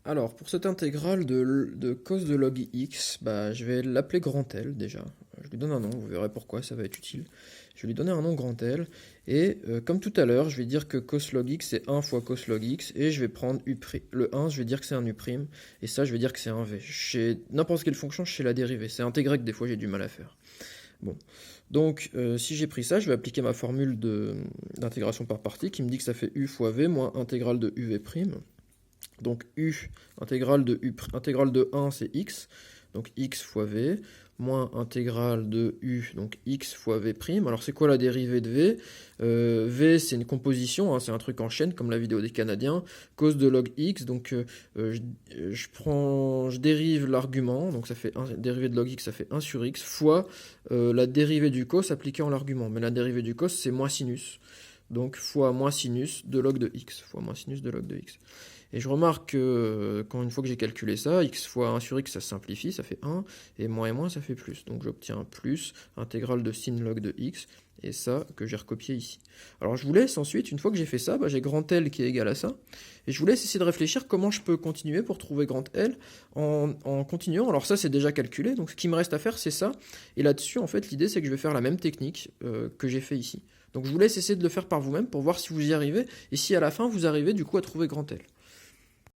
Alors, pour cette intégrale de cos de log x, bah, je vais l'appeler grand L déjà. Je lui donne un nom, vous verrez pourquoi ça va être utile. Je vais lui donner un nom grand L, et comme tout à l'heure, je vais dire que cos log x c'est 1 fois cos log x, et je vais prendre le 1, je vais dire que c'est un u', et ça je vais dire que c'est un v. Chez n'importe quelle fonction, je sais la dérivée. C'est intégré que des fois j'ai du mal à faire. Bon, donc si j'ai pris ça, je vais appliquer ma formule d'intégration par partie qui me dit que ça fait u fois v moins intégrale de uv'. Donc u, intégrale de 1 c'est x, donc x fois v, moins intégrale de u, donc x fois v'. Alors c'est quoi la dérivée de v? V c'est une composition, hein, c'est un truc en chaîne comme la vidéo des Canadiens, cos de log x, donc je dérive l'argument, donc ça fait dérivée de log x, ça fait 1 sur x, fois la dérivée du cos appliquée en l'argument, mais la dérivée du cos c'est moins sinus. Donc fois moins sinus de log de x, fois moins sinus de log de x. Et je remarque que quand une fois que j'ai calculé ça, x fois 1 sur x ça simplifie, ça fait 1, et moins ça fait plus. Donc j'obtiens plus intégrale de sin log de x, et ça que j'ai recopié ici. Alors je vous laisse ensuite, une fois que j'ai fait ça, bah, j'ai grand L qui est égal à ça, et je vous laisse essayer de réfléchir comment je peux continuer pour trouver grand L en continuant. Alors ça c'est déjà calculé, donc ce qui me reste à faire c'est ça, et là-dessus en fait l'idée c'est que je vais faire la même technique que j'ai fait ici. Donc je vous laisse essayer de le faire par vous-même pour voir si vous y arrivez, et si à la fin vous arrivez du coup à trouver grand L.